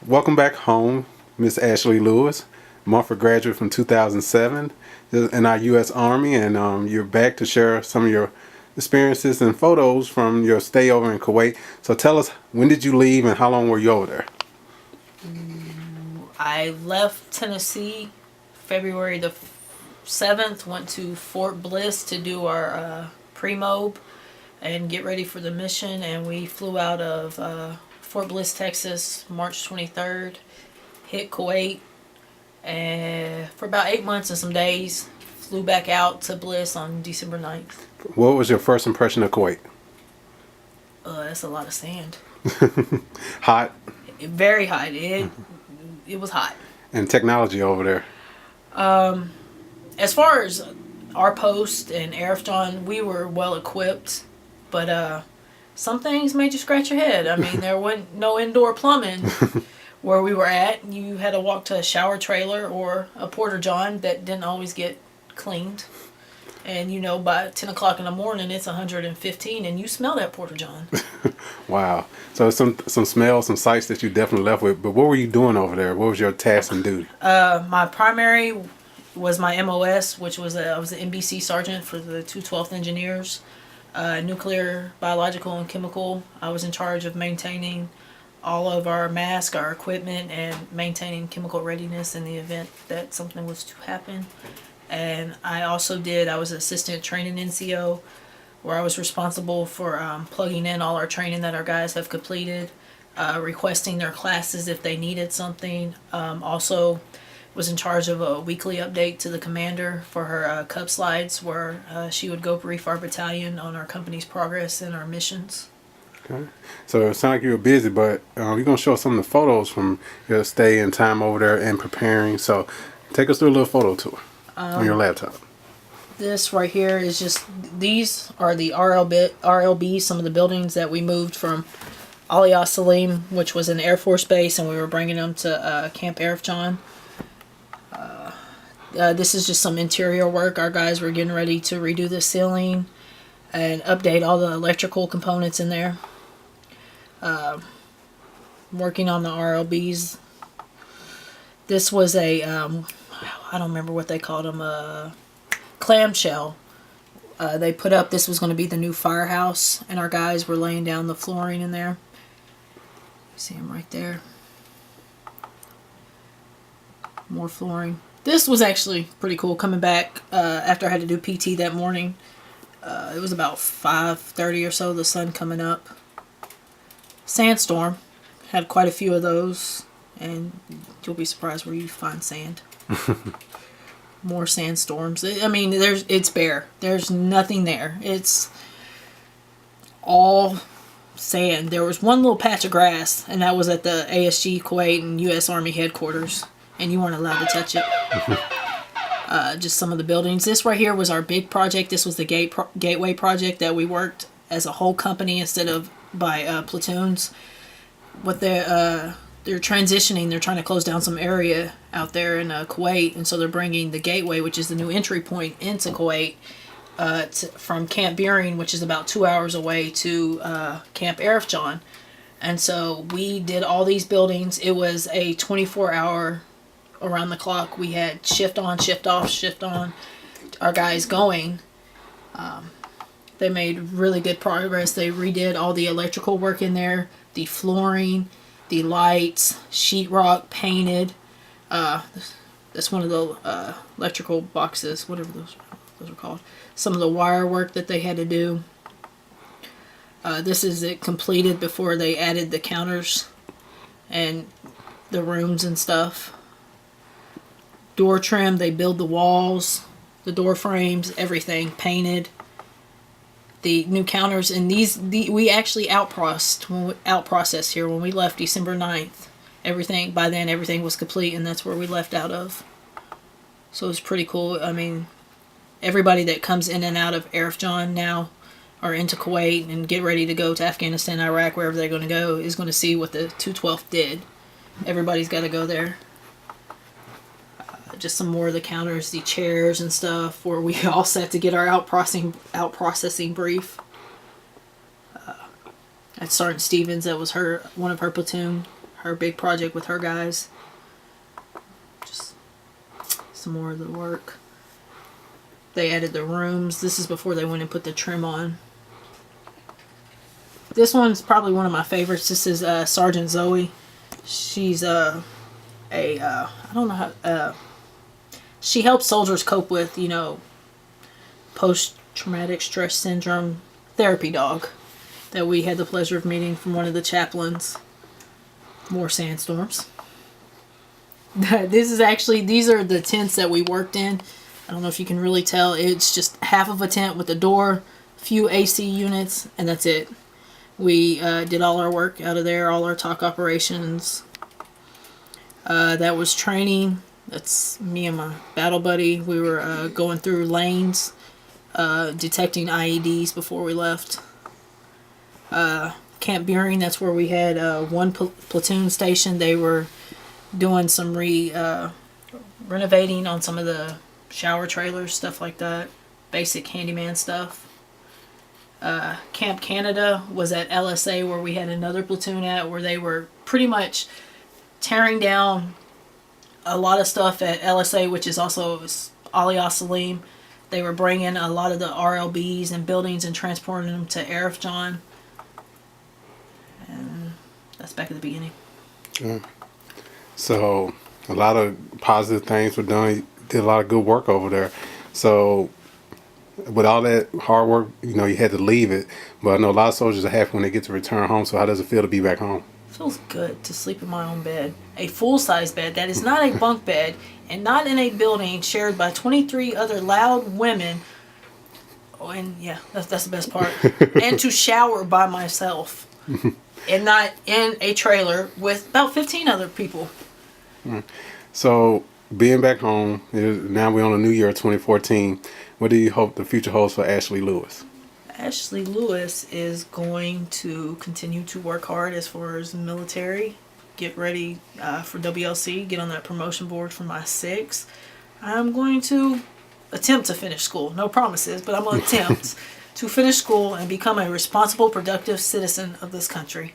Welcome back home, Miss Ashley Lewis, Munford graduate from 2007 in our U.S. Army, and you're back to share some of your experiences and photos from your stay over in Kuwait. So tell us, when did you leave and how long were you over there? I left Tennessee February the 7th, went to Fort Bliss to do our pre-mob and get ready for the mission, and we flew out of Fort Bliss, Texas, March 23rd, hit Kuwait, and for about 8 months and some days, flew back out to Bliss on December 9th. What was your first impression of Kuwait? That's a lot of sand. Hot? Very hot. It was hot. And technology over there? As far as our post and Arifjan, we were well equipped, but some things made you scratch your head. I mean, there wasn't no indoor plumbing where we were at. You had to walk to a shower trailer or a porta john that didn't always get cleaned. And by 10 o'clock in the morning, it's 115, and you smell that porta john. Wow. So some smells, some sights that you definitely left with. But what were you doing over there? What was your task and duty? My primary was my MOS, which was I was an NBC sergeant for the 212th Engineers. Nuclear, biological, and chemical. I was in charge of maintaining all of our masks, our equipment, and maintaining chemical readiness in the event that something was to happen. And I was assistant training NCO, where I was responsible for plugging in all our training that our guys have completed, requesting their classes if they needed something. Also was in charge of a weekly update to the commander for her cup slides, where she would go brief our battalion on our company's progress and our missions. Okay. So it sounds like you were busy, but you're going to show us some of the photos from your stay and time over there and preparing. So take us through a little photo tour on your laptop. This right here is these are the RLB, some of the buildings that we moved from Aliyah Salim, which was an Air Force base, and we were bringing them to Camp Arifjan. This is just some interior work. Our guys were getting ready to redo the ceiling and update all the electrical components in there. Working on the RLBs. This was I don't remember what they called them, clamshell. They put up, this was going to be the new firehouse, and our guys were laying down the flooring in there. See them right there. More flooring. This was actually pretty cool, coming back after I had to do PT that morning. It was about 5:30 or so, the sun coming up. Sandstorm. Had quite a few of those, and you'll be surprised where you find sand. More sandstorms. I mean, it's bare. There's nothing there. It's all sand. There was one little patch of grass, and that was at the ASG Kuwait and U.S. Army headquarters, and you weren't allowed to touch it. Just some of the buildings. This right here was our big project. This was the gateway project that we worked as a whole company instead of by platoons. What they're transitioning, they're trying to close down some area out there in Kuwait, and so they're bringing the gateway, which is the new entry point into Kuwait, from Camp Buehring, which is about 2 hours away, to Camp Arifjan. And so we did all these buildings. It was a 24-hour around the clock. We had shift on, shift off, shift on, our guys going. They made really good progress. They redid all the electrical work in there, the flooring, the lights, sheetrock, painted. That's one of the electrical boxes, whatever those are called. Some of the wire work that they had to do. This is it completed before they added the counters and the rooms and stuff. Door trim, they build the walls, the door frames, everything painted. The new counters, and we actually outprocessed here when we left December 9th. By then everything was complete, and that's where we left out of. So it's pretty cool. I mean, everybody that comes in and out of Arifjan now, or into Kuwait and get ready to go to Afghanistan, Iraq, wherever they're going to go, is going to see what the 212th did. Everybody's got to go there. Just some more of the counters, the chairs and stuff, where we all sat to get our outprocessing brief. At Sergeant Stevens, that was one of her platoon, her big project with her guys. Just some more of the work. They added the rooms. This is before they went and put the trim on. This one's probably one of my favorites. This is Sergeant Zoe. She's I don't know how, she helps soldiers cope with, post-traumatic stress syndrome therapy dog that we had the pleasure of meeting from one of the chaplains. More sandstorms. These are the tents that we worked in. I don't know if you can really tell. It's just half of a tent with a door, few AC units, and that's it. We did all our work out of there, all our TOC operations. That was training. That's me and my battle buddy. We were going through lanes, detecting IEDs before we left. Camp Buring, that's where we had one platoon station. They were doing some renovating on some of the shower trailers, stuff like that. Basic handyman stuff. Camp Canada was at LSA, where we had another platoon at, where they were pretty much tearing down a lot of stuff at LSA, which is also Ali Salim. They were bringing a lot of the RLBs and buildings and transporting them to Arif John. And that's back at the beginning. So a lot of positive things were done. You did a lot of good work over there. So with all that hard work, you had to leave it. But I know a lot of soldiers are happy when they get to return home. So how does it feel to be back home? It feels good to sleep in my own bed. A full-size bed that is not a bunk bed and not in a building shared by 23 other loud women. Oh, and yeah, that's the best part. And to shower by myself. And not in a trailer with about 15 other people. So being back home, now we're on the new year 2014. What do you hope the future holds for Ashley Lewis? Ashley Lewis is going to continue to work hard as far as military. Get ready for WLC. Get on that promotion board for my 6. I'm going to attempt to finish school. No promises, but I'm going to attempt to finish school and become a responsible, productive citizen of this country.